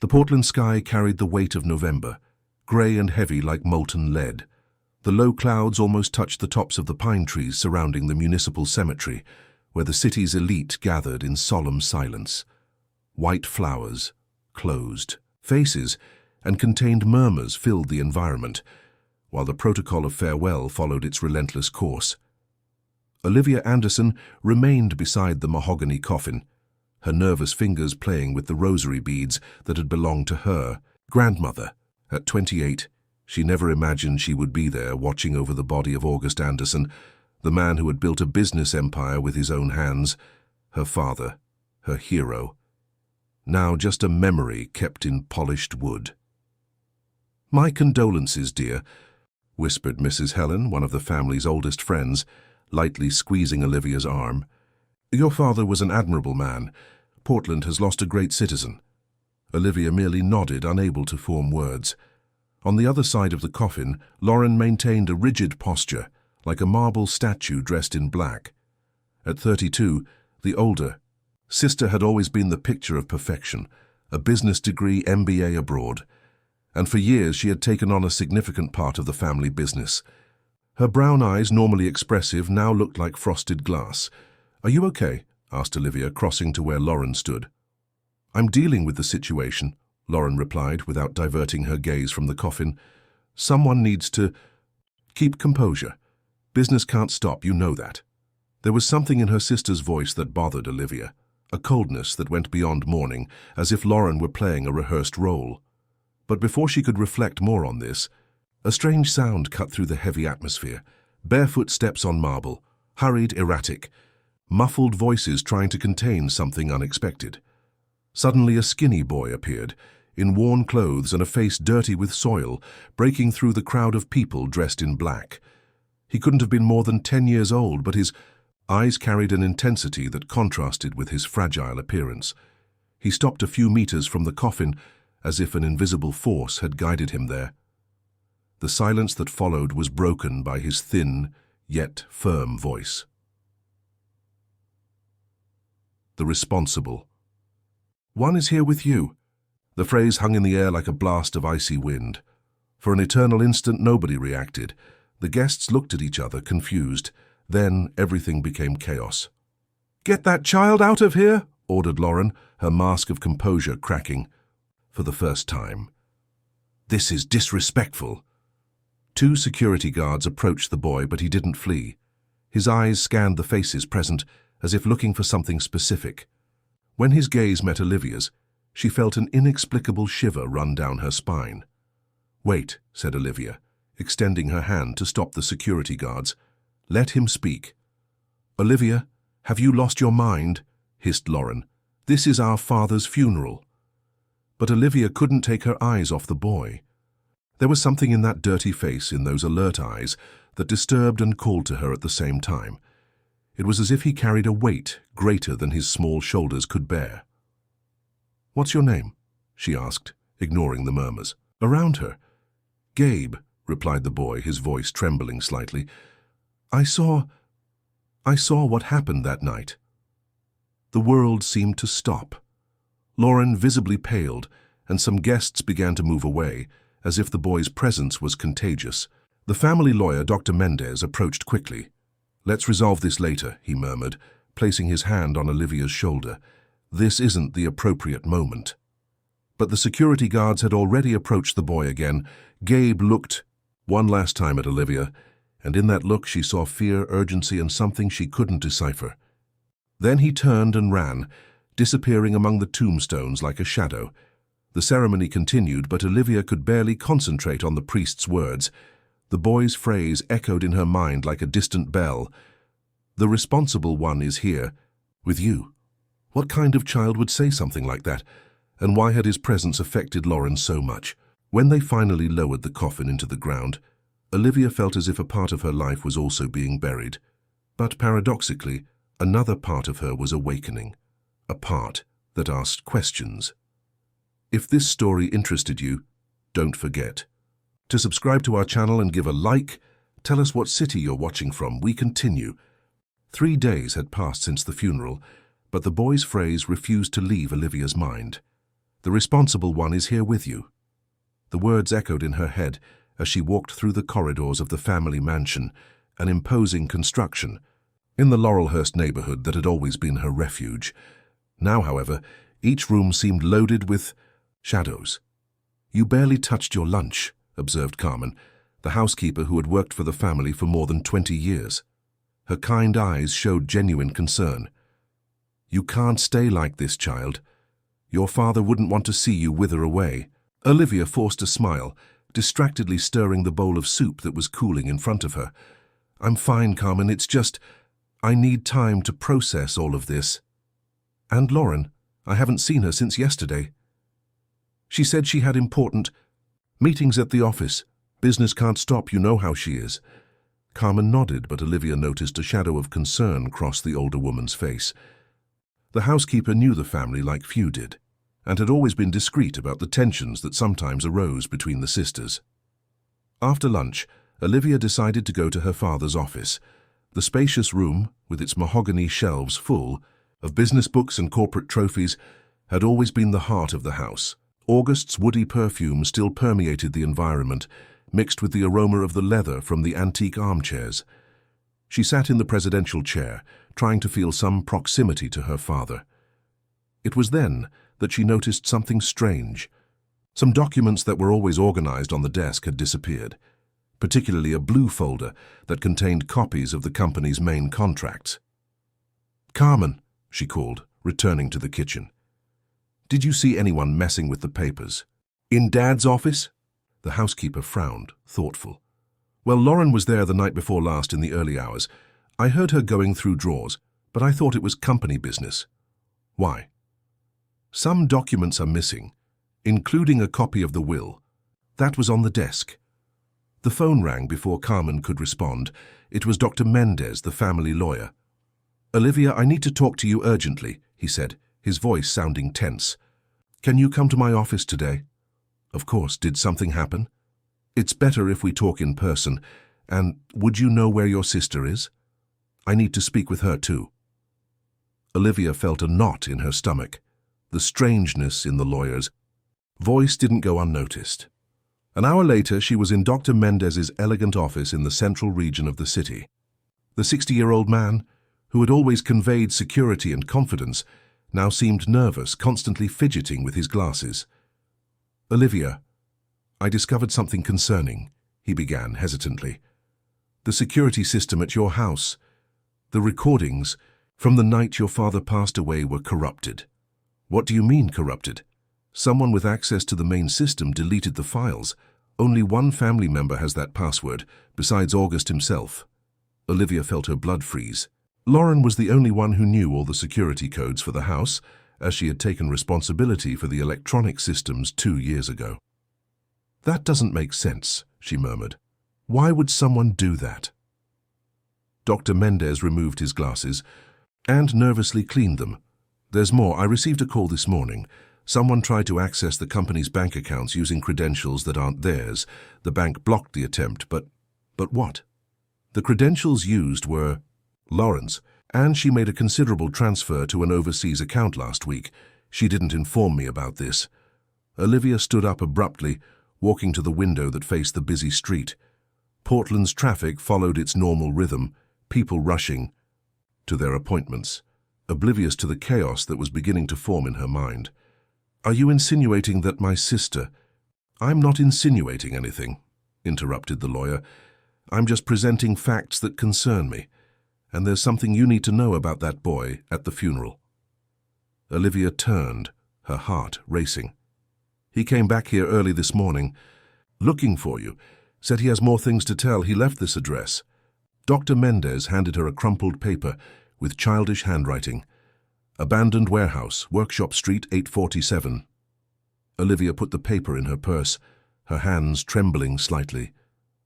The Portland sky carried the weight of November, grey and heavy like molten lead. The low clouds almost touched the tops of the pine trees surrounding the municipal cemetery, where the city's elite gathered in solemn silence. White flowers, closed faces, and contained murmurs filled the environment, while the protocol of farewell followed its relentless course. Olivia Anderson remained beside the mahogany coffin, her nervous fingers playing with the rosary beads that had belonged to her grandmother. At 28, she never imagined she would be there watching over the body of August Anderson, the man who had built a business empire with his own hands, her father, her hero. Now just a memory kept in polished wood. "My condolences, dear," whispered Mrs. Helen, one of the family's oldest friends, lightly squeezing Olivia's arm. "Your father was an admirable man. Portland has lost a great citizen." Olivia merely nodded, unable to form words. On the other side of the coffin, Lauren maintained a rigid posture, like a marble statue dressed in black. At 32, the older sister had always been the picture of perfection, a business degree, MBA abroad, and for years she had taken on a significant part of the family business. Her brown eyes, normally expressive, now looked like frosted glass. "Are you okay?" asked Olivia, crossing to where Lauren stood. "I'm dealing with the situation," Lauren replied, without diverting her gaze from the coffin. "Someone needs to keep composure. Business can't stop, you know that." There was something in her sister's voice that bothered Olivia, a coldness that went beyond mourning, as if Lauren were playing a rehearsed role. But before she could reflect more on this, a strange sound cut through the heavy atmosphere. Barefoot steps on marble, hurried, erratic, muffled voices trying to contain something unexpected. Suddenly a skinny boy appeared, in worn clothes and a face dirty with soil, breaking through the crowd of people dressed in black. He couldn't have been more than 10 years old, but his eyes carried an intensity that contrasted with his fragile appearance. He stopped a few meters from the coffin, as if an invisible force had guided him there. The silence that followed was broken by his thin, yet firm voice. "The responsible one is here with you." The phrase hung in the air like a blast of icy wind. For an eternal instant nobody reacted. The guests looked at each other, confused. Then everything became chaos. "Get that child out of here," ordered Lauren, her mask of composure cracking. For the first time. "This is disrespectful." 2 security guards approached the boy, but he didn't flee. His eyes scanned the faces present, as if looking for something specific. When his gaze met Olivia's, she felt an inexplicable shiver run down her spine. "Wait," said Olivia, extending her hand to stop the security guards. "Let him speak." "Olivia, have you lost your mind?" hissed Lauren. "This is our father's funeral." But Olivia couldn't take her eyes off the boy. There was something in that dirty face, in those alert eyes, that disturbed and called to her at the same time. It was as if he carried a weight greater than his small shoulders could bear. "What's your name?" she asked, ignoring the murmurs around her. "Gabe," replied the boy, his voice trembling slightly. I saw what happened that night." The world seemed to stop. Lauren visibly paled, and some guests began to move away, as if the boy's presence was contagious. The family lawyer, Dr. Mendez, approached quickly. "Let's resolve this later," he murmured, placing his hand on Olivia's shoulder. "This isn't the appropriate moment." But the security guards had already approached the boy again. Gabe looked one last time at Olivia, and in that look she saw fear, urgency, and something she couldn't decipher. Then he turned and ran, disappearing among the tombstones like a shadow. The ceremony continued, but Olivia could barely concentrate on the priest's words. The boy's phrase echoed in her mind like a distant bell. "The responsible one is here, with you." What kind of child would say something like that? And why had his presence affected Lauren so much? When they finally lowered the coffin into the ground, Olivia felt as if a part of her life was also being buried. But paradoxically, another part of her was awakening. A part that asked questions. If this story interested you, don't forget to subscribe to our channel and give a like. Tell us what city you're watching from. We continue. 3 days had passed since the funeral, but the boy's phrase refused to leave Olivia's mind. The responsible one is here with you. The words echoed in her head as she walked through the corridors of the family mansion, an imposing construction, in the Laurelhurst neighborhood that had always been her refuge. Now, however, each room seemed loaded with shadows. "You barely touched your lunch," observed Carmen, the housekeeper who had worked for the family for more than 20 years. Her kind eyes showed genuine concern. "You can't stay like this, child. Your father wouldn't want to see you wither away." Olivia forced a smile, distractedly stirring the bowl of soup that was cooling in front of her. "I'm fine, Carmen. It's just, I need time to process all of this. And Lauren, I haven't seen her since yesterday. She said she had important meetings at the office. Business can't stop, you know how she is." Carmen nodded, but Olivia noticed a shadow of concern cross the older woman's face. The housekeeper knew the family like few did, and had always been discreet about the tensions that sometimes arose between the sisters. After lunch, Olivia decided to go to her father's office. The spacious room, with its mahogany shelves full of business books and corporate trophies, had always been the heart of the house. August's woody perfume still permeated the environment, mixed with the aroma of the leather from the antique armchairs. She sat in the presidential chair, trying to feel some proximity to her father. It was then that she noticed something strange. Some documents that were always organized on the desk had disappeared, particularly a blue folder that contained copies of the company's main contracts. "Carmen," she called, returning to the kitchen. "Did you see anyone messing with the papers?" "In Dad's office?" The housekeeper frowned, thoughtful. "Well, Lauren was there the night before last in the early hours. I heard her going through drawers, but I thought it was company business." "Why?" "Some documents are missing, including a copy of the will. That was on the desk." The phone rang before Carmen could respond. It was Dr. Mendez, the family lawyer. "Olivia, I need to talk to you urgently," he said, his voice sounding tense. "Can you come to my office today?" "Of course. Did something happen?" "It's better if we talk in person. And would you know where your sister is? I need to speak with her too." Olivia felt a knot in her stomach. The strangeness in the lawyer's voice didn't go unnoticed. An hour later, she was in Dr. Mendez's elegant office in the central region of the city. The 60-year-old man, who had always conveyed security and confidence, now seemed nervous, constantly fidgeting with his glasses. "Olivia, I discovered something concerning," he began hesitantly. "The security system at your house, the recordings from the night your father passed away were corrupted." "What do you mean, corrupted?" "Someone with access to the main system deleted the files. Only one family member has that password, besides August himself." Olivia felt her blood freeze. Lauren was the only one who knew all the security codes for the house, as she had taken responsibility for the electronic systems 2 years ago. "That doesn't make sense," she murmured. "Why would someone do that?" Dr. Mendez removed his glasses and nervously cleaned them. "There's more. I received a call this morning. Someone tried to access the company's bank accounts using credentials that aren't theirs. The bank blocked the attempt, but what? The credentials used were Lauren's, and she made a considerable transfer to an overseas account last week. She didn't inform me about this." Olivia stood up abruptly, walking to the window that faced the busy street. Portland's traffic followed its normal rhythm, people rushing to their appointments, oblivious to the chaos that was beginning to form in her mind. "Are you insinuating that my sister—" "I'm not insinuating anything," interrupted the lawyer. "I'm just presenting facts that concern me. And there's something you need to know about that boy at the funeral." Olivia turned, her heart racing. "He came back here early this morning, looking for you. Said he has more things to tell. He left this address." Dr. Mendez handed her a crumpled paper with childish handwriting. "Abandoned warehouse, Workshop Street, 847. Olivia put the paper in her purse, her hands trembling slightly.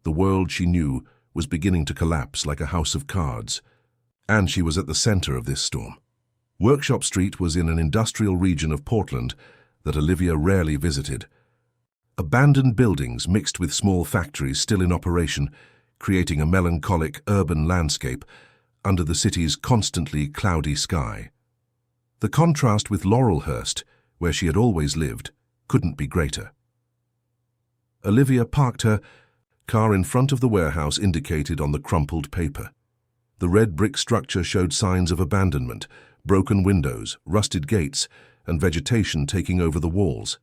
The world she knew was beginning to collapse like a house of cards. And she was at the center of this storm. Workshop Street was in an industrial region of Portland that Olivia rarely visited. Abandoned buildings mixed with small factories still in operation, creating a melancholic urban landscape under the city's constantly cloudy sky. The contrast with Laurelhurst, where she had always lived, couldn't be greater. Olivia parked her car in front of the warehouse indicated on the crumpled paper. The red brick structure showed signs of abandonment, broken windows, rusted gates, and vegetation taking over the walls.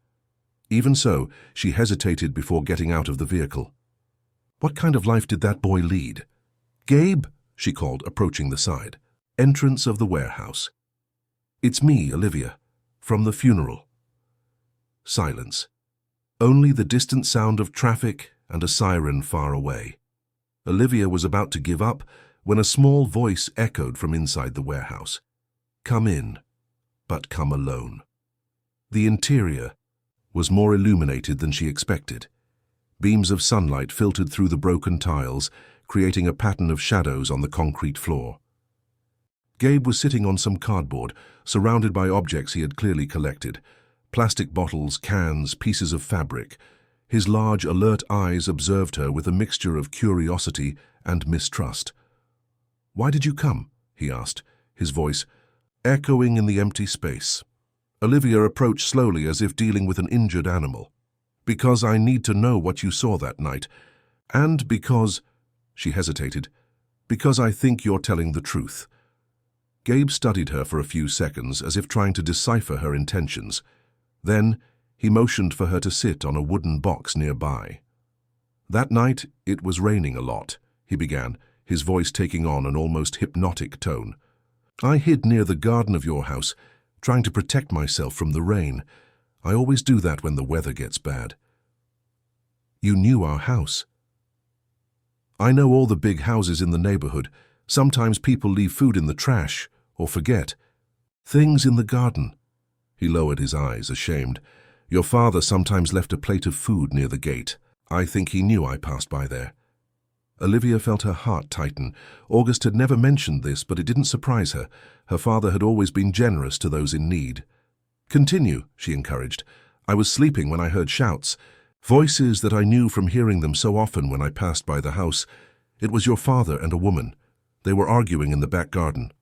Even so, she hesitated before getting out of the vehicle. What kind of life did that boy lead? "Gabe," she called, approaching the side. Entrance of the warehouse. "It's me, Olivia, from the funeral." Silence. Only the distant sound of traffic and a siren far away. Olivia was about to give up when a small voice echoed from inside the warehouse. "Come in, but come alone." The interior was more illuminated than she expected. Beams of sunlight filtered through the broken tiles, creating a pattern of shadows on the concrete floor. Gabe was sitting on some cardboard, surrounded by objects he had clearly collected. Plastic bottles, cans, pieces of fabric. His large, alert eyes observed her with a mixture of curiosity and mistrust. "Why did you come?" he asked, his voice echoing in the empty space. Olivia approached slowly as if dealing with an injured animal. "Because I need to know what you saw that night. And because—" she hesitated, "because I think you're telling the truth." Gabe studied her for a few seconds as if trying to decipher her intentions. Then he motioned for her to sit on a wooden box nearby. "That night it was raining a lot," he began, his voice taking on an almost hypnotic tone. "I hid near the garden of your house, trying to protect myself from the rain. I always do that when the weather gets bad." "You knew our house?" "I know all the big houses in the neighborhood. Sometimes people leave food in the trash, or forget. Things in the garden." He lowered his eyes, ashamed. "Your father sometimes left a plate of food near the gate. I think he knew I passed by there." Olivia felt her heart tighten. August had never mentioned this, but it didn't surprise her. Her father had always been generous to those in need. "Continue," she encouraged. "I was sleeping when I heard shouts. Voices that I knew from hearing them so often when I passed by the house. It was your father and a woman. They were arguing in the back garden."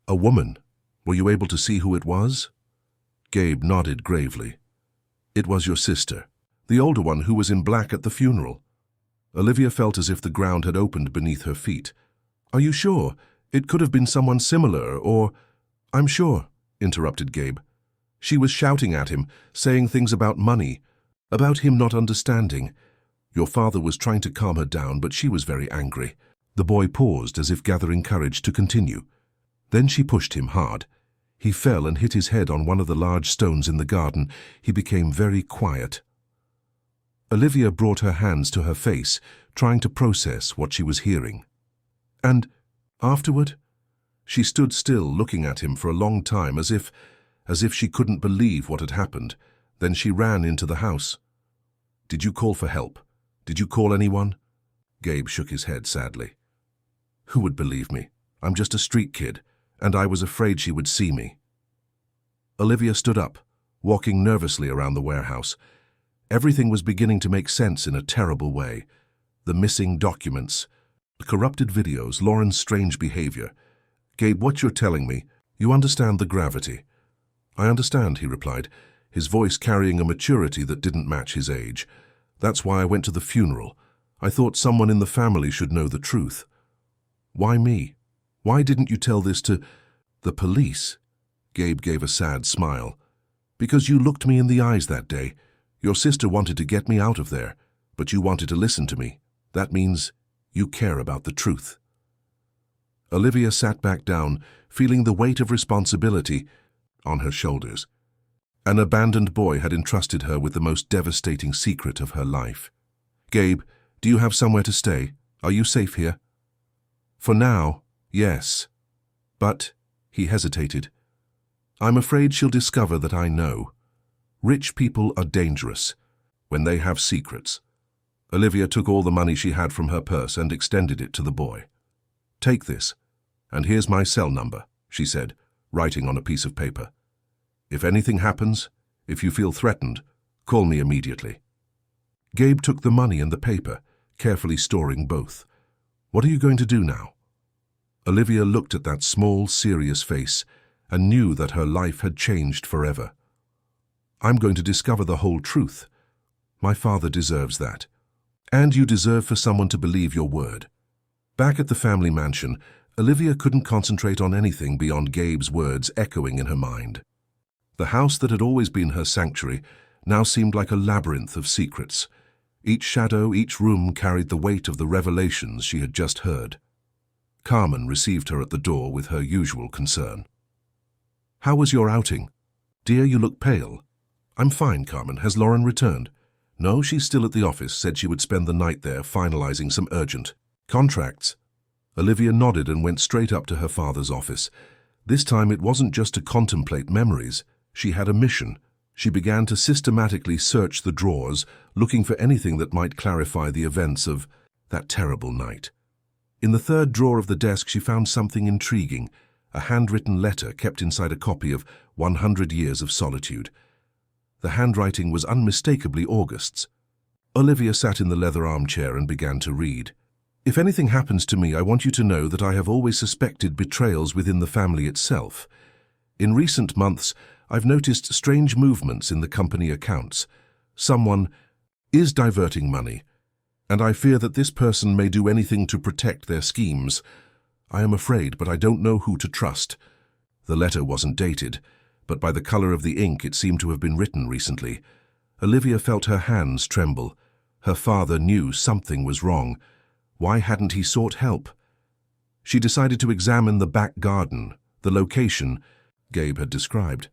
"A woman? Were you able to see who it was?" Gabe nodded gravely. "It was your sister, the older one who was in black at the funeral." Olivia felt as if the ground had opened beneath her feet. "Are you sure? It could have been someone similar, or—" "I'm sure," interrupted Gabe. "She was shouting at him, saying things about money, about him not understanding. Your father was trying to calm her down, but she was very angry." The boy paused as if gathering courage to continue. Then she pushed him hard. He fell and hit his head on one of the large stones in the garden. He became very quiet. Olivia brought her hands to her face, trying to process what she was hearing. "And afterward?" She stood still, looking at him for a long time, as if she couldn't believe what had happened. Then she ran into the house. "Did you call for help? Did you call anyone?" Gabe shook his head sadly. "Who would believe me? I'm just a street kid, and I was afraid she would see me." Olivia stood up, walking nervously around the warehouse. Everything was beginning to make sense in a terrible way. The missing documents, the corrupted videos, Lauren's strange behavior. "Gabe, what you're telling me, you understand the gravity." "I understand," he replied, his voice carrying a maturity that didn't match his age. "That's why I went to the funeral. I thought someone in the family should know the truth." "Why me? Why didn't you tell this to the police?" Gabe gave a sad smile. "Because you looked me in the eyes that day. Your sister wanted to get me out of there, but you wanted to listen to me. That means you care about the truth." Olivia sat back down, feeling the weight of responsibility on her shoulders. An abandoned boy had entrusted her with the most devastating secret of her life. "Gabe, do you have somewhere to stay? Are you safe here?" "For now, yes. But," he hesitated, "I'm afraid she'll discover that I know. Rich people are dangerous when they have secrets." Olivia took all the money she had from her purse and extended it to the boy. "Take this, and here's my cell number," she said, writing on a piece of paper. "If anything happens, if you feel threatened, call me immediately." Gabe took the money and the paper, carefully storing both. "What are you going to do now?" Olivia looked at that small, serious face and knew that her life had changed forever. I'm going to discover the whole truth. My father deserves that. And you deserve for someone to believe your word." Back at the family mansion, Olivia couldn't concentrate on anything beyond Gabe's words echoing in her mind. The house that had always been her sanctuary now seemed like a labyrinth of secrets. Each shadow, each room carried the weight of the revelations she had just heard. Carmen received her at the door with her usual concern. "How was your outing? Dear, you look pale." "I'm fine, Carmen. Has Lauren returned?" "No, she's still at the office. Said she would spend the night there finalizing some urgent contracts." Olivia nodded and went straight up to her father's office. This time it wasn't just to contemplate memories. She had a mission. She began to systematically search the drawers, looking for anything that might clarify the events of that terrible night. In the third drawer of the desk she found something intriguing, a handwritten letter kept inside a copy of 100 Years of Solitude. The handwriting was unmistakably August's. Olivia sat in the leather armchair and began to read. "If anything happens to me, I want you to know that I have always suspected betrayals within the family itself. In recent months, I've noticed strange movements in the company accounts. Someone is diverting money, and I fear that this person may do anything to protect their schemes. I am afraid, but I don't know who to trust." The letter wasn't dated, but by the color of the ink it seemed to have been written recently. Olivia felt her hands tremble. Her father knew something was wrong. Why hadn't he sought help? She decided to examine the back garden, the location Gabe had described.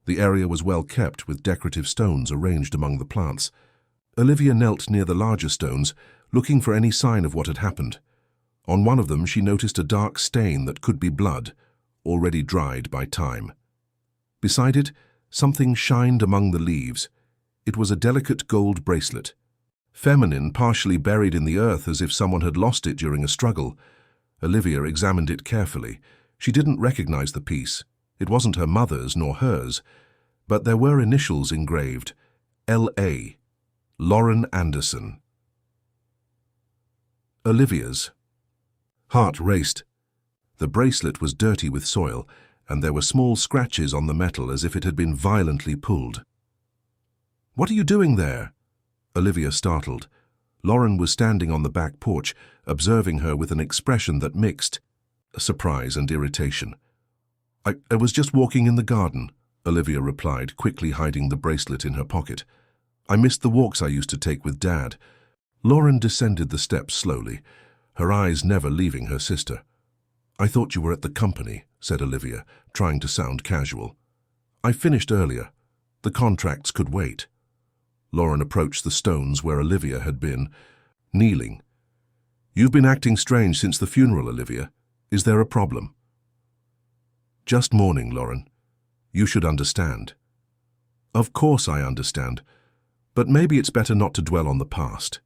The area was well kept, with decorative stones arranged among the plants. Olivia knelt near the larger stones, looking for any sign of what had happened. On one of them she noticed a dark stain that could be blood, already dried by time. Beside it, something shined among the leaves. It was a delicate gold bracelet. Feminine, partially buried in the earth as if someone had lost it during a struggle. Olivia examined it carefully. She didn't recognize the piece. It wasn't her mother's nor hers, but there were initials engraved. L.A. Lauren Anderson. Olivia's heart raced. The bracelet was dirty with soil, and there were small scratches on the metal as if it had been violently pulled. "What are you doing there?" Olivia startled. Lauren was standing on the back porch, observing her with an expression that mixed surprise and irritation. I was just walking in the garden," Olivia replied, quickly hiding the bracelet in her pocket. "I missed the walks I used to take with Dad." Lauren descended the steps slowly, her eyes never leaving her sister. "I thought you were at the company," said Olivia, trying to sound casual. "I finished earlier. The contracts could wait." Lauren approached the stones where Olivia had been, kneeling. "You've been acting strange since the funeral, Olivia. Is there a problem?" "Just mourning, Lauren. You should understand." "Of course I understand. But maybe it's better not to dwell on the past.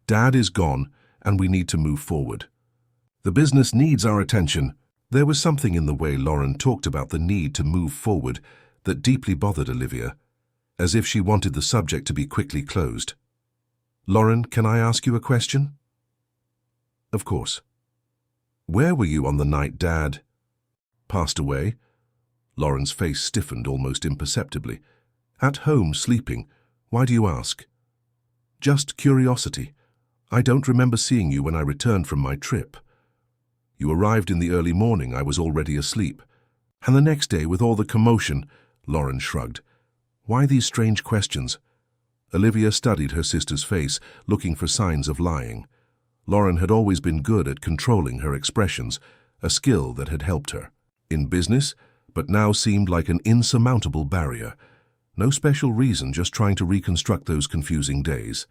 Dad is gone, and we need to move forward. The business needs our attention." There was something in the way Lauren talked about the need to move forward that deeply bothered Olivia, as if she wanted the subject to be quickly closed. "Lauren, can I ask you a question?" "Of course." "Where were you on the night Dad passed away?" Lauren's face stiffened almost imperceptibly. "At home, sleeping. Why do you ask?" "Just curiosity. I don't remember seeing you when I returned from my trip." "You arrived in the early morning. I was already asleep." "And the next day, with all the commotion," Lauren shrugged. "Why these strange questions?" Olivia studied her sister's face, looking for signs of lying. Lauren had always been good at controlling her expressions, a skill that had helped her in business, but now seemed like an insurmountable barrier. No special reason, just trying to reconstruct those confusing days.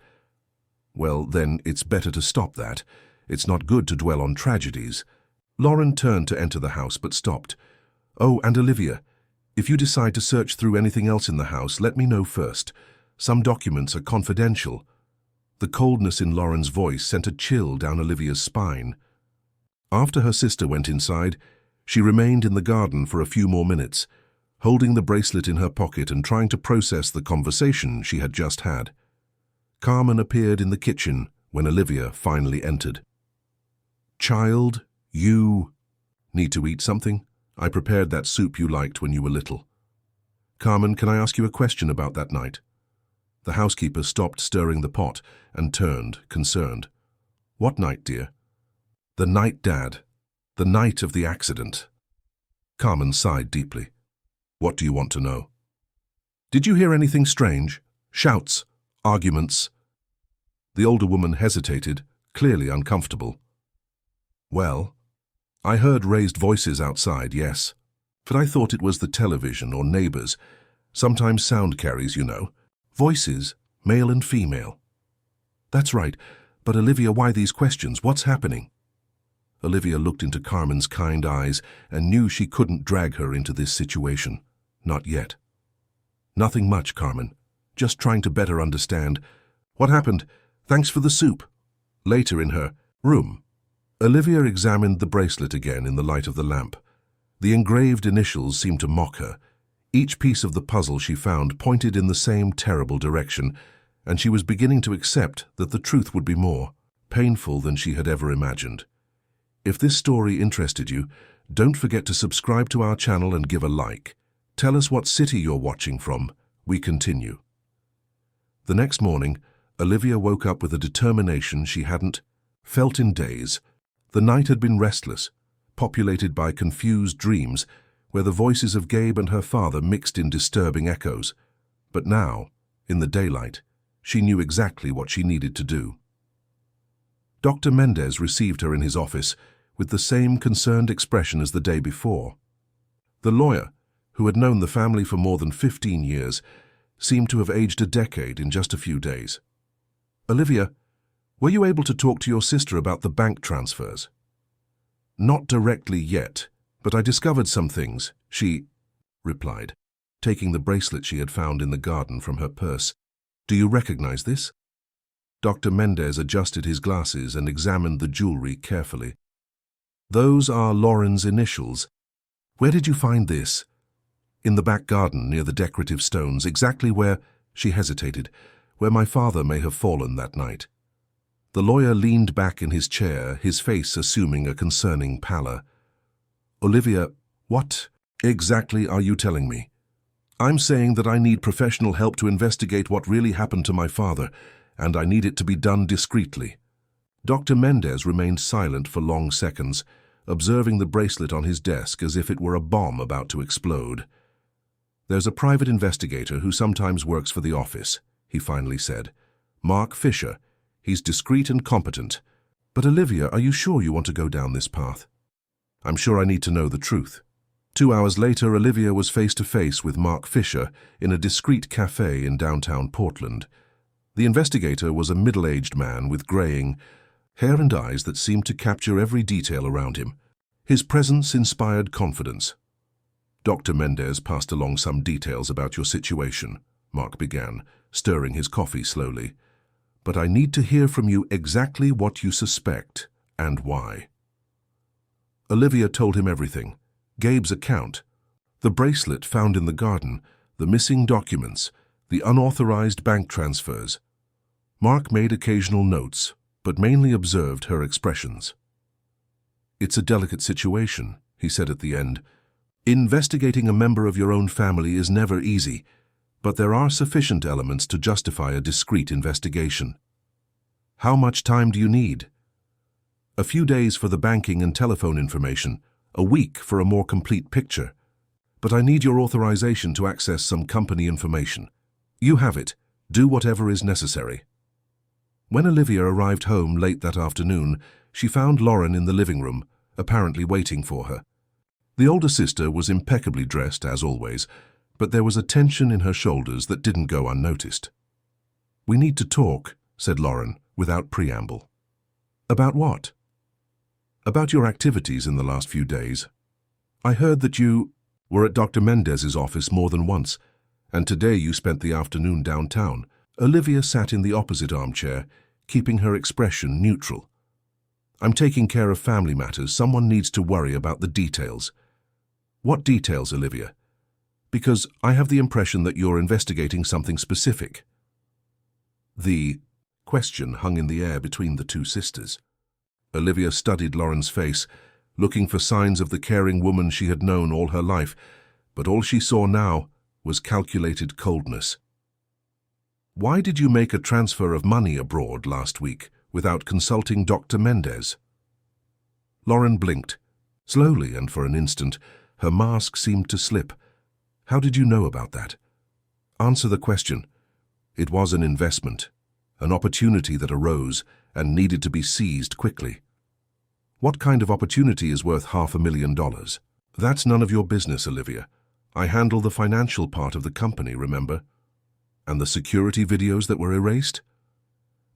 "Well, then, it's better to stop that. It's not good to dwell on tragedies." Lauren turned to enter the house, but stopped. "Oh, and Olivia, if you decide to search through anything else in the house, let me know first. Some documents are confidential." The coldness in Lauren's voice sent a chill down Olivia's spine. After her sister went inside, she remained in the garden for a few more minutes, holding the bracelet in her pocket and trying to process the conversation she had just had. Carmen appeared in the kitchen when Olivia finally entered. "Child, you need to eat something. I prepared that soup you liked when you were little." Carmen, can I ask you a question about that night? The housekeeper stopped stirring the pot and turned, concerned. What night, dear? The night, Dad. The night of the accident. Carmen sighed deeply. What do you want to know? Did you hear anything strange? Shouts? Arguments? The older woman hesitated, clearly uncomfortable. Well, I heard raised voices outside, yes. But I thought it was the television or neighbors. Sometimes sound carries, you know. Voices, male and female. That's right. But Olivia, why these questions? What's happening? Olivia looked into Carmen's kind eyes and knew she couldn't drag her into this situation. Not yet. Nothing much, Carmen. Just trying to better understand. What happened? Thanks for the soup. Later in her room. Olivia examined the bracelet again in the light of the lamp. The engraved initials seemed to mock her. Each piece of the puzzle she found pointed in the same terrible direction, and she was beginning to accept that the truth would be more painful than she had ever imagined. If this story interested you, don't forget to subscribe to our channel and give a like. Tell us what city you're watching from. We continue. The next morning, Olivia woke up with a determination she hadn't felt in days. The night had been restless, populated by confused dreams where the voices of Gabe and her father mixed in disturbing echoes. But now, in the daylight, she knew exactly what she needed to do. Dr. Mendez received her in his office with the same concerned expression as the day before. The lawyer, who had known the family for more than 15 years, seemed to have aged a decade in just a few days. Olivia, were you able to talk to your sister about the bank transfers? Not directly yet, but I discovered some things, she replied, taking the bracelet she had found in the garden from her purse. Do you recognize this? Dr. Mendez adjusted his glasses and examined the jewelry carefully. Those are Lauren's initials. Where did you find this? In the back garden near the decorative stones, exactly where, she hesitated, where my father may have fallen that night. The lawyer leaned back in his chair, his face assuming a concerning pallor. Olivia, what exactly are you telling me? I'm saying that I need professional help to investigate what really happened to my father, and I need it to be done discreetly. Dr. Mendez remained silent for long seconds, observing the bracelet on his desk as if it were a bomb about to explode. There's a private investigator who sometimes works for the office, he finally said. Mark Fisher. He's discreet and competent. But Olivia, are you sure you want to go down this path? I'm sure I need to know the truth. 2 hours later, Olivia was face to face with Mark Fisher in a discreet cafe in downtown Portland. The investigator was a middle-aged man with graying hair and eyes that seemed to capture every detail around him. His presence inspired confidence. Dr. Mendez passed along some details about your situation, Mark began, stirring his coffee slowly. But I need to hear from you exactly what you suspect and why. Olivia told him everything. Gabe's account, the bracelet found in the garden, the missing documents, the unauthorized bank transfers. Mark made occasional notes, but mainly observed her expressions. It's a delicate situation, he said at the end. Investigating a member of your own family is never easy, but there are sufficient elements to justify a discreet investigation. How much time do you need? A few days for the banking and telephone information, a week for a more complete picture. But I need your authorization to access some company information. You have it. Do whatever is necessary. When Olivia arrived home late that afternoon, she found Lauren in the living room, apparently waiting for her. The older sister was impeccably dressed, as always, but there was a tension in her shoulders that didn't go unnoticed. We need to talk, said Lauren, without preamble. About what? About your activities in the last few days. I heard that you were at Dr. Mendez's office more than once, and today you spent the afternoon downtown. Olivia sat in the opposite armchair, keeping her expression neutral. I'm taking care of family matters. Someone needs to worry about the details. What details, Olivia? Because I have the impression that you're investigating something specific. The question hung in the air between the two sisters. Olivia studied Lauren's face, looking for signs of the caring woman she had known all her life, but all she saw now was calculated coldness. "Why did you make a transfer of money abroad last week without consulting Dr. Mendez?" Lauren blinked. Slowly, and for an instant, her mask seemed to slip. "How did you know about that?" "Answer the question." "It was an investment, an opportunity that arose and needed to be seized quickly." "What kind of opportunity is worth $500,000? "That's none of your business, Olivia. I handle the financial part of the company, remember? And the security videos that were erased?"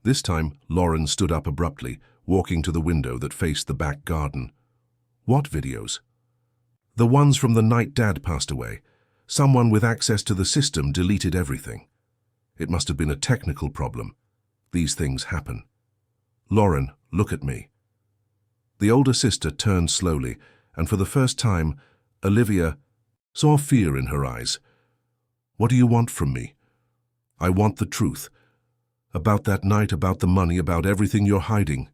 This time, Lauren stood up abruptly, walking to the window that faced the back garden. "What videos?" "The ones from the night Dad passed away. Someone with access to the system deleted everything. It must have been a technical problem. These things happen." "Lauren, look at me." The older sister turned slowly, and for the first time, Olivia saw fear in her eyes. "What do you want from me?" "I want the truth. About that night, about the money, about everything you're hiding."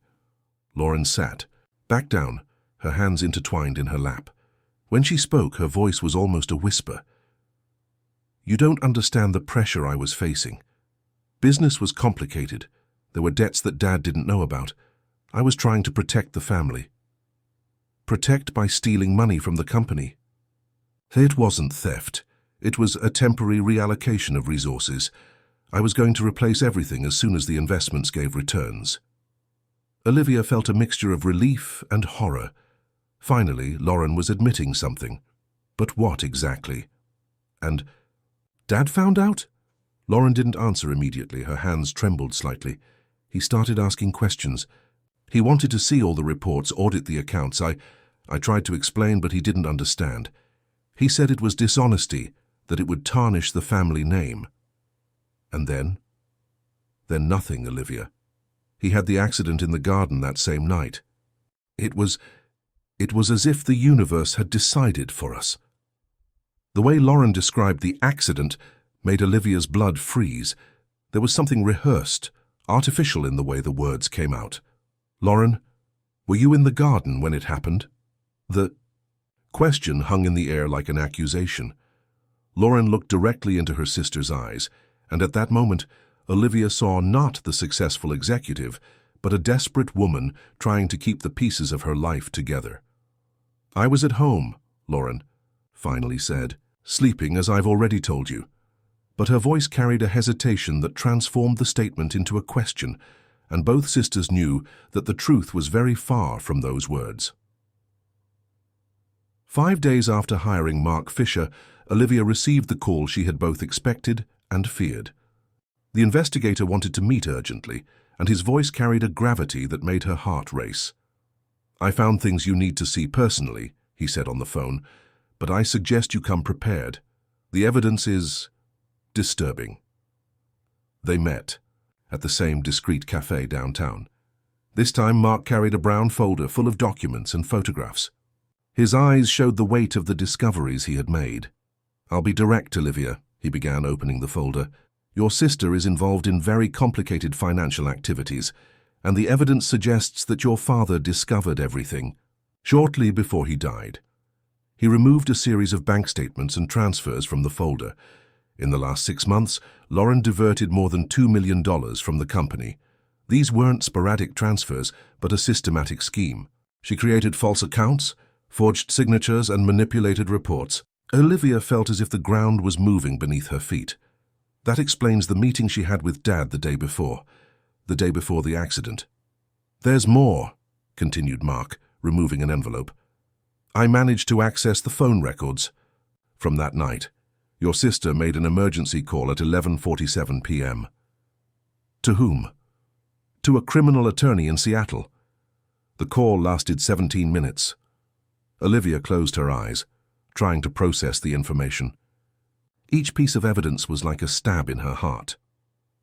Lauren sat, back down, her hands intertwined in her lap. When she spoke, her voice was almost a whisper. "You don't understand the pressure I was facing. Business was complicated. There were debts that Dad didn't know about. I was trying to protect the family." "Protect by stealing money from the company?" "It wasn't theft. It was a temporary reallocation of resources. I was going to replace everything as soon as the investments gave returns." Olivia felt a mixture of relief and horror. Finally, Lauren was admitting something. But what exactly? "And Dad found out?" Lauren didn't answer immediately. Her hands trembled slightly. He started asking questions. He wanted to see all the reports, audit the accounts. I tried to explain, but he didn't understand. He said it was dishonesty, that it would tarnish the family name. And then? Then nothing, Olivia. He had the accident in the garden that same night. It was as if the universe had decided for us. The way Lauren described the accident made Olivia's blood freeze. There was something rehearsed, artificial in the way the words came out. "Lauren, were you in the garden when it happened?" The question hung in the air like an accusation. Lauren looked directly into her sister's eyes, and at that moment, Olivia saw not the successful executive, but a desperate woman trying to keep the pieces of her life together. "I was at home," Lauren finally said, "sleeping as I've already told you." But her voice carried a hesitation that transformed the statement into a question, and both sisters knew that the truth was very far from those words. 5 days after hiring Mark Fisher, Olivia received the call she had both expected and feared. The investigator wanted to meet urgently, and his voice carried a gravity that made her heart race. "I found things you need to see personally," he said on the phone, "but I suggest you come prepared. The evidence is disturbing." They met at the same discreet cafe downtown. This time Mark carried a brown folder full of documents and photographs. His eyes showed the weight of the discoveries he had made. "I'll be direct, Olivia," he began, opening the folder. "Your sister is involved in very complicated financial activities, and the evidence suggests that your father discovered everything shortly before he died." He removed a series of bank statements and transfers from the folder. In the last 6 months, Lauren diverted more than $2 million from the company. These weren't sporadic transfers, but a systematic scheme. She created false accounts, forged signatures, and manipulated reports. Olivia felt as if the ground was moving beneath her feet. That explains the meeting she had with Dad the day before the accident. "There's more," continued Mark, removing an envelope. "I managed to access the phone records from that night. Your sister made an emergency call at 11:47 p.m. To whom? To a criminal attorney in Seattle. The call lasted 17 minutes. Olivia closed her eyes, trying to process the information. Each piece of evidence was like a stab in her heart.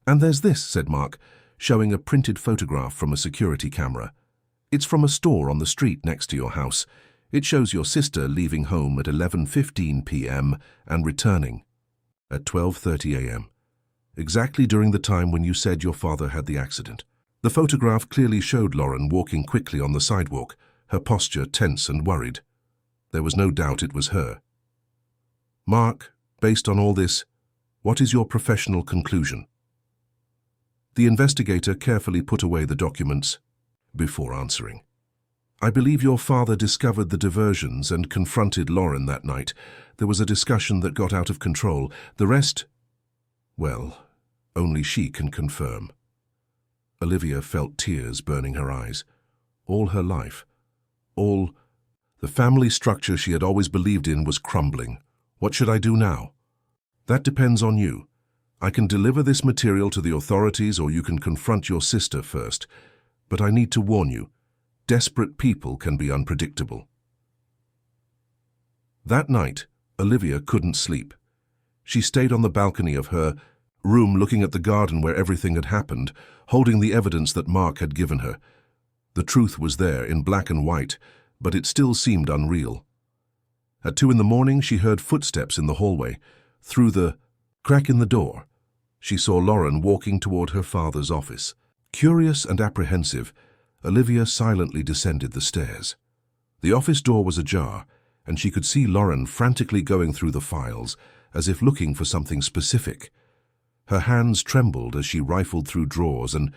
"And there's this," said Mark, showing a printed photograph from a security camera. "It's from a store on the street next to your house. It shows your sister leaving home at 11:15 p.m. and returning at 12:30 a.m., exactly during the time when you said your father had the accident." The photograph clearly showed Lauren walking quickly on the sidewalk, her posture tense and worried. There was no doubt it was her. "Mark," Based on all this, what is your professional conclusion? The investigator carefully put away the documents before answering. I believe your father discovered the diversions and confronted Lauren that night. There was a discussion that got out of control. The rest, well, only she can confirm. Olivia felt tears burning her eyes. All her life, all the family structure she had always believed in was crumbling. What should I do now? That depends on you. I can deliver this material to the authorities, or you can confront your sister first. But I need to warn you, desperate people can be unpredictable. That night, Olivia couldn't sleep. She stayed on the balcony of her room looking at the garden where everything had happened, holding the evidence that Mark had given her. The truth was there in black and white, but it still seemed unreal. At 2 a.m, she heard footsteps in the hallway. Through the crack in the door, she saw Lauren walking toward her father's office. Curious and apprehensive, Olivia silently descended the stairs. The office door was ajar, and she could see Lauren frantically going through the files, as if looking for something specific. Her hands trembled as she rifled through drawers and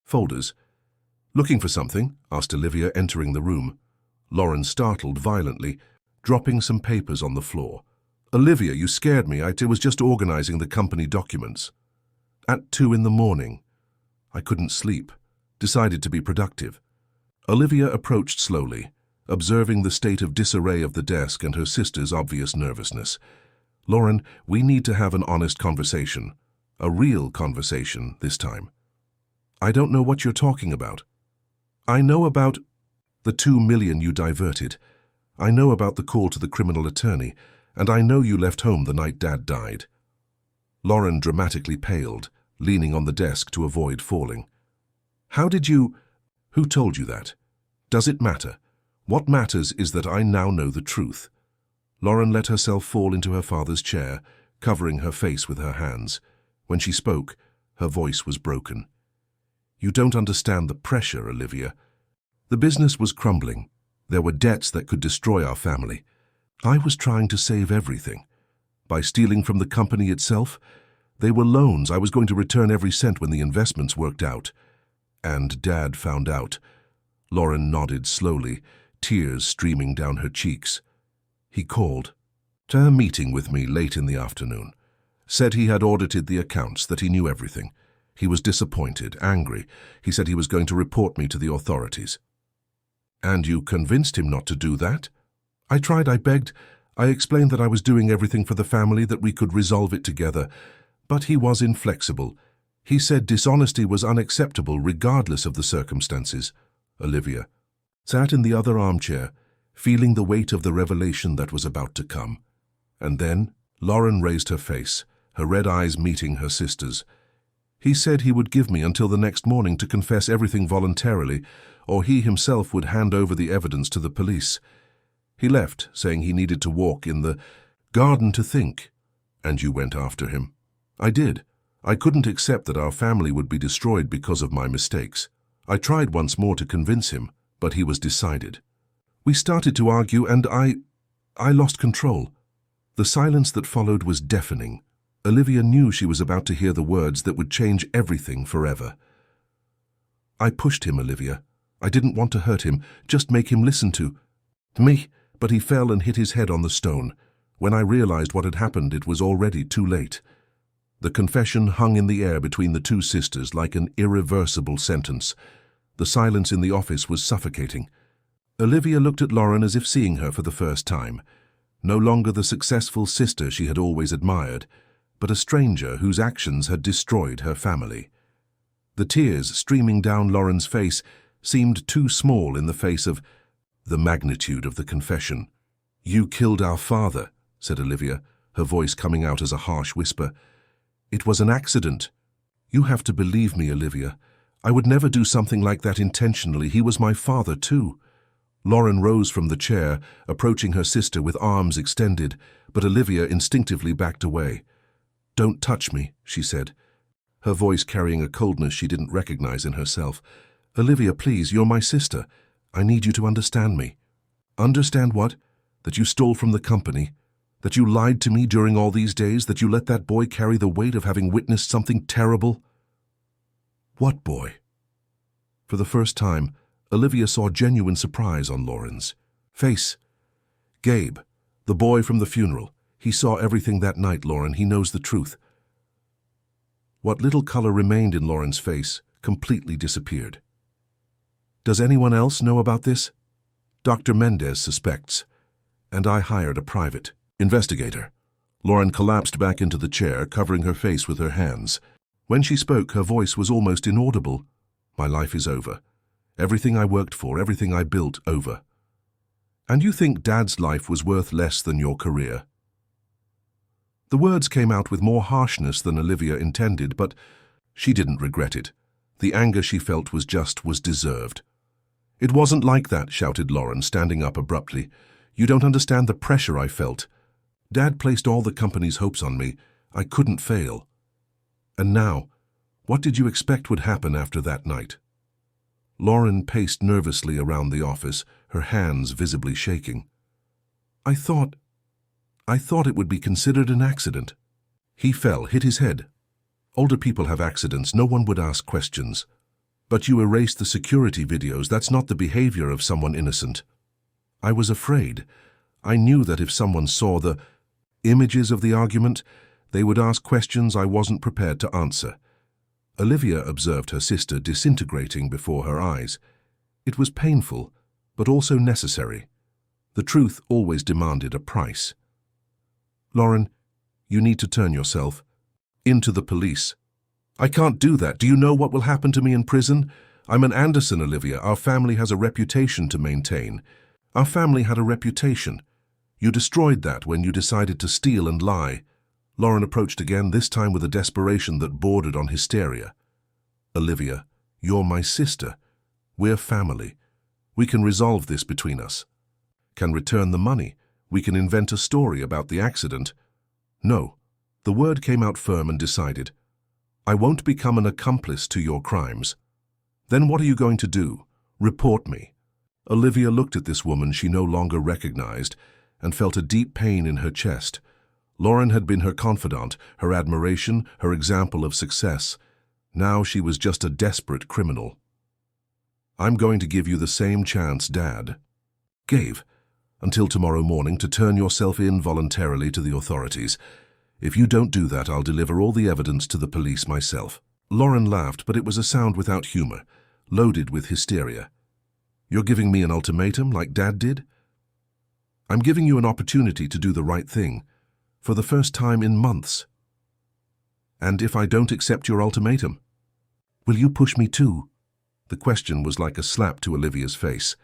folders. "Looking for something?" asked Olivia, entering the room. Lauren startled violently, dropping some papers on the floor. "Olivia, you scared me. I was just organizing the company documents." At 2 a.m, I couldn't sleep, decided to be productive. Olivia approached slowly, observing the state of disarray of the desk and her sister's obvious nervousness. "Lauren, we need to have an honest conversation. A real conversation this time." "I don't know what you're talking about." "I know about the 2 million you diverted. I know about the call to the criminal attorney, and I know you left home the night Dad died." Lauren dramatically paled, leaning on the desk to avoid falling. "How did you... Who told you that? Does it matter? What matters is that I now know the truth." Lauren let herself fall into her father's chair, covering her face with her hands. When she spoke, her voice was broken. "You don't understand the pressure, Olivia. The business was crumbling. There were debts that could destroy our family. I was trying to save everything. By stealing from the company itself, they were loans. I was going to return every cent when the investments worked out. And Dad found out." Lauren nodded slowly, tears streaming down her cheeks. "He called to a meeting with me late in the afternoon. Said he had audited the accounts, that he knew everything. He was disappointed, angry. He said he was going to report me to the authorities." "And you convinced him not to do that?" "I tried, I begged. I explained that I was doing everything for the family, that we could resolve it together. But he was inflexible. He said dishonesty was unacceptable regardless of the circumstances." Olivia sat in the other armchair, feeling the weight of the revelation that was about to come. And then Lauren raised her face, her red eyes meeting her sister's. "He said he would give me until the next morning to confess everything voluntarily, or he himself would hand over the evidence to the police. He left, saying he needed to walk in the garden to think." "And you went after him?" "I did. I couldn't accept that our family would be destroyed because of my mistakes. I tried once more to convince him, but he was decided. We started to argue, and I lost control. The silence that followed was deafening. Olivia knew she was about to hear the words that would change everything forever. "I pushed him, Olivia. I didn't want to hurt him, just make him listen to me, but he fell and hit his head on the stone. When I realized what had happened, it was already too late." The confession hung in the air between the two sisters like an irreversible sentence. The silence in the office was suffocating. Olivia looked at Lauren as if seeing her for the first time. No longer the successful sister she had always admired, but a stranger whose actions had destroyed her family. The tears streaming down Lauren's face seemed too small in the face of the magnitude of the confession. "You killed our father," said Olivia, her voice coming out as a harsh whisper. "It was an accident. You have to believe me, Olivia. I would never do something like that intentionally. He was my father, too." Lauren rose from the chair, approaching her sister with arms extended, but Olivia instinctively backed away. "Don't touch me," she said, her voice carrying a coldness she didn't recognize in herself. "Olivia, please, you're my sister. I need you to understand me." "Understand what? That you stole from the company?" That you lied to me during all these days, that you let that boy carry the weight of having witnessed something terrible? What boy? For the first time, Olivia saw genuine surprise on Lauren's face. Gabe, the boy from the funeral. He saw everything that night, Lauren. He knows the truth. What little color remained in Lauren's face completely disappeared. Does anyone else know about this? Dr. Mendez suspects, and I hired a private investigator. Lauren collapsed back into the chair, covering her face with her hands. When she spoke, her voice was almost inaudible. My life is over. Everything I worked for, everything I built, over. And you think Dad's life was worth less than your career? The words came out with more harshness than Olivia intended, but she didn't regret it. The anger she felt was deserved. It wasn't like that, shouted Lauren, standing up abruptly. You don't understand the pressure I felt. Dad placed all the company's hopes on me. I couldn't fail. And now, what did you expect would happen after that night? Lauren paced nervously around the office, her hands visibly shaking. I thought it would be considered an accident. He fell, hit his head. Older people have accidents, no one would ask questions. But you erased the security videos. That's not the behavior of someone innocent. I was afraid. I knew that if someone saw the images of the argument, they would ask questions I wasn't prepared to answer. Olivia observed her sister disintegrating before her eyes. It was painful, but also necessary. The truth always demanded a price. Lauren, you need to turn yourself into the police. I can't do that. Do you know what will happen to me in prison? I'm an Anderson, Olivia. Our family has a reputation to maintain. Our family had a reputation. You destroyed that when you decided to steal and lie. Lauren approached again, this time with a desperation that bordered on hysteria. Olivia, you're my sister. We're family. We can resolve this between us. Can return the money. We can invent a story about the accident. No. The word came out firm and decided. I won't become an accomplice to your crimes. Then what are you going to do? Report me. Olivia looked at this woman she no longer recognized and felt a deep pain in her chest. Lauren had been her confidant, her admiration, her example of success. Now she was just a desperate criminal. I'm going to give you the same chance Dad gave, until tomorrow morning, to turn yourself in voluntarily to the authorities. If you don't do that, I'll deliver all the evidence to the police myself. Lauren laughed, but it was a sound without humor, loaded with hysteria. You're giving me an ultimatum like Dad did? I'm giving you an opportunity to do the right thing, for the first time in months. And if I don't accept your ultimatum, will you push me too? The question was like a slap to Olivia's face.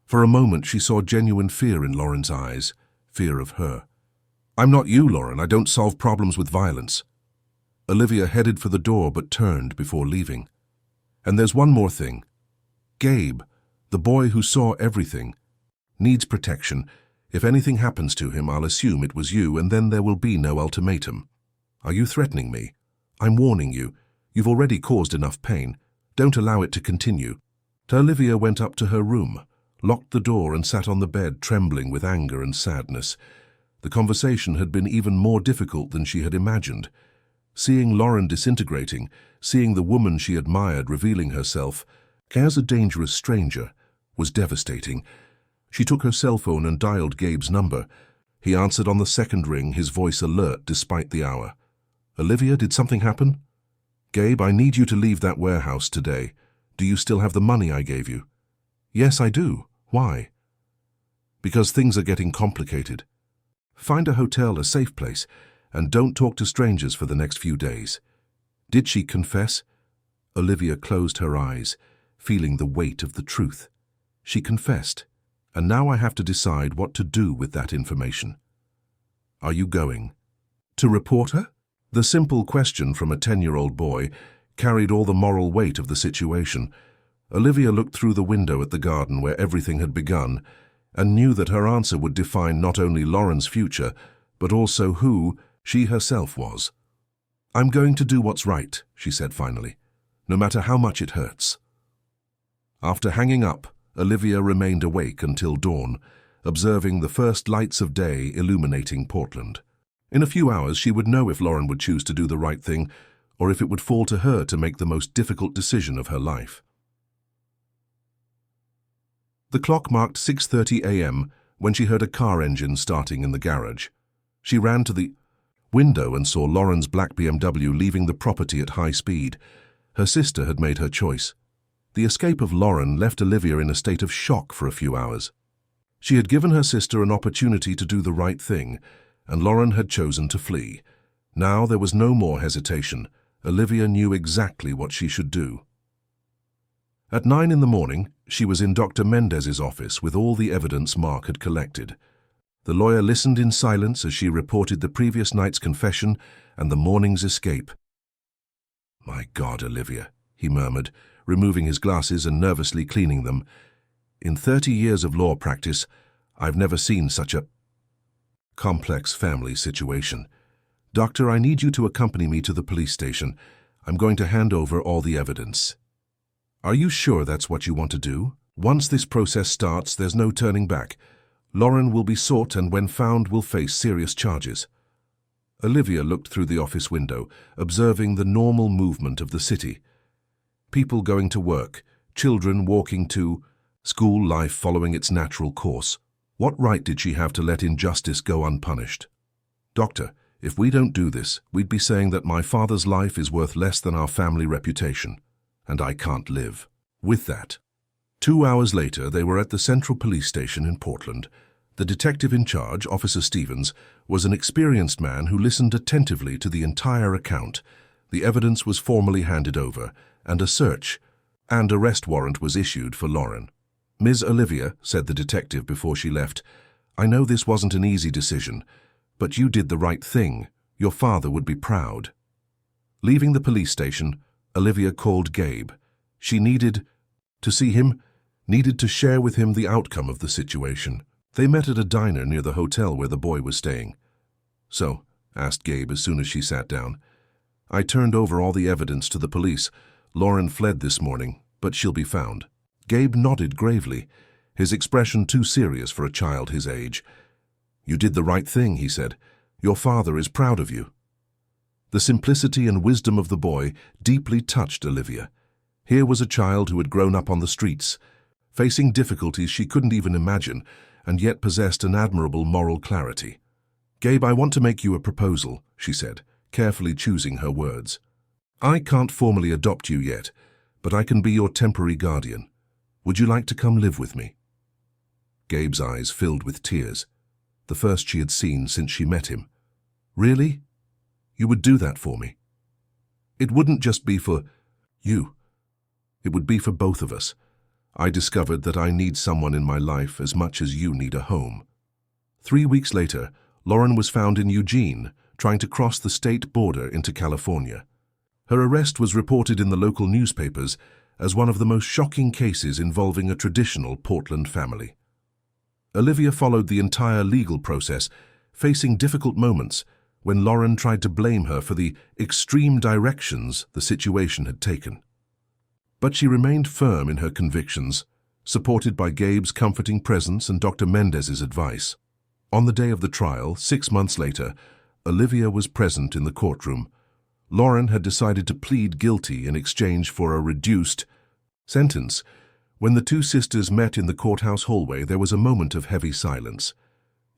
For a moment she saw genuine fear in Lauren's eyes, fear of her. I'm not you, Lauren. I don't solve problems with violence. Olivia headed for the door but turned before leaving. And there's one more thing. Gabe, the boy who saw everything, needs protection. If anything happens to him, I'll assume it was you, and then there will be no ultimatum. Are you threatening me? I'm warning you. You've already caused enough pain. Don't allow it to continue. Olivia went up to her room, locked the door and sat on the bed, trembling with anger and sadness. The conversation had been even more difficult than she had imagined. Seeing Lauren disintegrating, seeing the woman she admired revealing herself as a dangerous stranger, was devastating. She took her cell phone and dialed Gabe's number. He answered on the second ring, his voice alert despite the hour. Olivia, did something happen? Gabe, I need you to leave that warehouse today. Do you still have the money I gave you? Yes, I do. Why? Because things are getting complicated. Find a hotel, a safe place, and don't talk to strangers for the next few days. Did she confess? Olivia closed her eyes, feeling the weight of the truth. She confessed, and now I have to decide what to do with that information. Are you going to report her? The simple question from a 10-year-old boy carried all the moral weight of the situation. Olivia looked through the window at the garden where everything had begun and knew that her answer would define not only Lauren's future, but also who she herself was. I'm going to do what's right, she said finally, no matter how much it hurts. After hanging up, Olivia remained awake until dawn, observing the first lights of day illuminating Portland. In a few hours, she would know if Lauren would choose to do the right thing or if it would fall to her to make the most difficult decision of her life. The clock marked 6:30 a.m. when she heard a car engine starting in the garage. She ran to the window and saw Lauren's black BMW leaving the property at high speed. Her sister had made her choice. The escape of Lauren left Olivia in a state of shock for a few hours. She had given her sister an opportunity to do the right thing, and Lauren had chosen to flee. Now there was no more hesitation. Olivia knew exactly what she should do. At 9 in the morning, she was in Dr. Mendez's office with all the evidence Mark had collected. The lawyer listened in silence as she reported the previous night's confession and the morning's escape. "My God, Olivia," he murmured, removing his glasses and nervously cleaning them. "In 30 years of law practice, I've never seen such a complex family situation. Doctor, I need you to accompany me to the police station. I'm going to hand over all the evidence." "Are you sure that's what you want to do? Once this process starts, there's no turning back. Lauren will be sought and when found will face serious charges." Olivia looked through the office window, observing the normal movement of the city. People going to work, children walking to school, life following its natural course. What right did she have to let injustice go unpunished? "Doctor, if we don't do this, we'd be saying that my father's life is worth less than our family reputation, and I can't live with that." 2 hours later, they were at the Central Police Station in Portland. The detective in charge, Officer Stevens, was an experienced man who listened attentively to the entire account. The evidence was formally handed over, and a search and arrest warrant was issued for Lauren. "Ms. Olivia," said the detective before she left, "I know this wasn't an easy decision, but you did the right thing. Your father would be proud." Leaving the police station, Olivia called Gabe. She needed to see him, needed to share with him the outcome of the situation. They met at a diner near the hotel where the boy was staying. "So," asked Gabe as soon as she sat down. "I turned over all the evidence to the police. Lauren fled this morning, but she'll be found." Gabe nodded gravely, his expression too serious for a child his age. "You did the right thing," he said. "Your father is proud of you." The simplicity and wisdom of the boy deeply touched Olivia. Here was a child who had grown up on the streets, facing difficulties she couldn't even imagine, and yet possessed an admirable moral clarity. "Gabe, I want to make you a proposal," she said, carefully choosing her words. "I can't formally adopt you yet, but I can be your temporary guardian. Would you like to come live with me?" Gabe's eyes filled with tears, the first she had seen since she met him. "Really? You would do that for me?" "It wouldn't just be for you. It would be for both of us. I discovered that I need someone in my life as much as you need a home." 3 weeks later, Lauren was found in Eugene, trying to cross the state border into California. Her arrest was reported in the local newspapers as one of the most shocking cases involving a traditional Portland family. Olivia followed the entire legal process, facing difficult moments when Lauren tried to blame her for the extreme directions the situation had taken. But she remained firm in her convictions, supported by Gabe's comforting presence and Dr. Mendez's advice. On the day of the trial, 6 months later, Olivia was present in the courtroom. Lauren had decided to plead guilty in exchange for a reduced sentence. When the two sisters met in the courthouse hallway, there was a moment of heavy silence.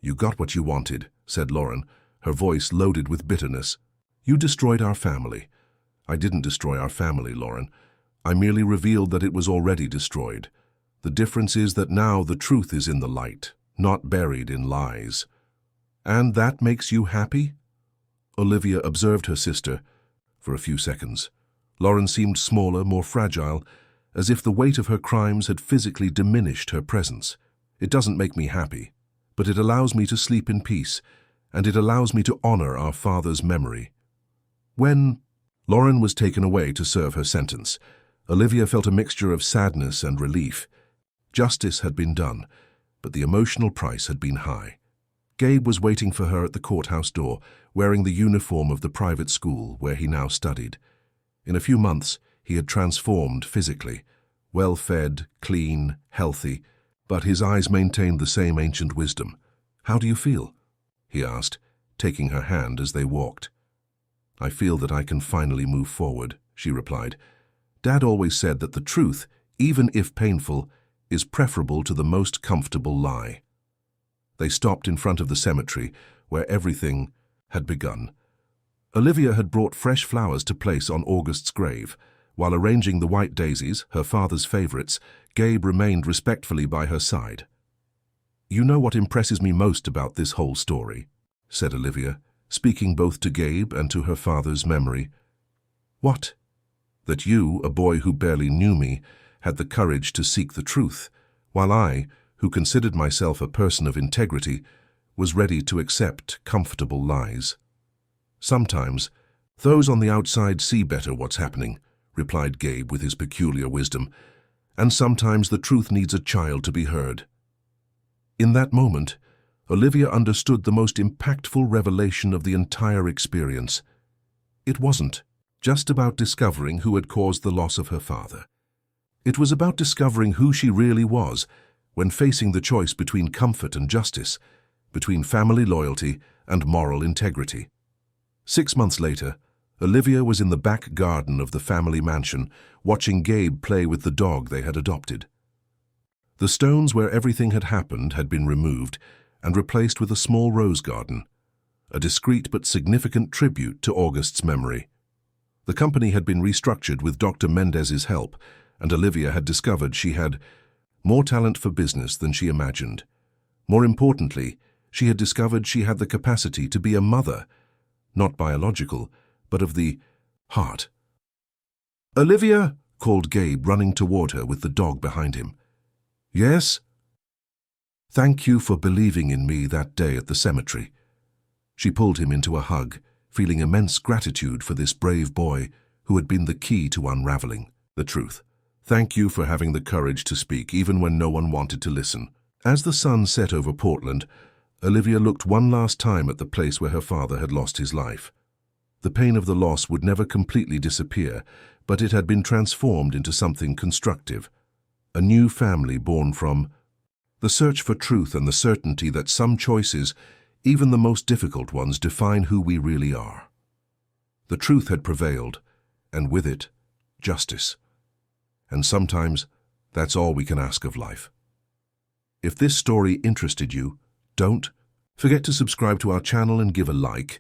"You got what you wanted," said Lauren, her voice loaded with bitterness. "You destroyed our family." "I didn't destroy our family, Lauren. I merely revealed that it was already destroyed. The difference is that now the truth is in the light, not buried in lies." "And that makes you happy?" Olivia observed her sister for a few seconds. Lauren seemed smaller, more fragile, as if the weight of her crimes had physically diminished her presence. "It doesn't make me happy, but it allows me to sleep in peace, and it allows me to honor our father's memory." When Lauren was taken away to serve her sentence, Olivia felt a mixture of sadness and relief. Justice had been done, but the emotional price had been high. Gabe was waiting for her at the courthouse door, wearing the uniform of the private school where he now studied. In a few months, he had transformed physically, well-fed, clean, healthy. But his eyes maintained the same ancient wisdom. "How do you feel?" he asked, taking her hand as they walked. "I feel that I can finally move forward," she replied. "Dad always said that the truth, even if painful, is preferable to the most comfortable lie." They stopped in front of the cemetery, where everything had begun. Olivia had brought fresh flowers to place on August's grave. While arranging the white daisies, her father's favorites, Gabe remained respectfully by her side. "You know what impresses me most about this whole story," said Olivia, speaking both to Gabe and to her father's memory. "What?" "That you, a boy who barely knew me, had the courage to seek the truth, while I, who considered myself a person of integrity, was ready to accept comfortable lies." "Sometimes, those on the outside see better what's happening," replied Gabe with his peculiar wisdom, "and sometimes the truth needs a child to be heard." In that moment, Olivia understood the most impactful revelation of the entire experience. It wasn't just about discovering who had caused the loss of her father. It was about discovering who she really was when facing the choice between comfort and justice, between family loyalty and moral integrity. 6 months later, Olivia was in the back garden of the family mansion, watching Gabe play with the dog they had adopted. The stones where everything had happened had been removed and replaced with a small rose garden, a discreet but significant tribute to August's memory. The company had been restructured with Dr. Mendez's help, and Olivia had discovered she had more talent for business than she imagined. More importantly, she had discovered she had the capacity to be a mother, not biological, but of the heart. "Olivia," called Gabe, running toward her with the dog behind him. "Yes?" "Thank you for believing in me that day at the cemetery." She pulled him into a hug, feeling immense gratitude for this brave boy who had been the key to unraveling the truth. "Thank you for having the courage to speak even when no one wanted to listen." As the sun set over Portland, Olivia looked one last time at the place where her father had lost his life. The pain of the loss would never completely disappear, but it had been transformed into something constructive. A new family born from the search for truth and the certainty that some choices, even the most difficult ones, define who we really are. The truth had prevailed, and with it, justice. And sometimes, that's all we can ask of life. If this story interested you, don't forget to subscribe to our channel and give a like.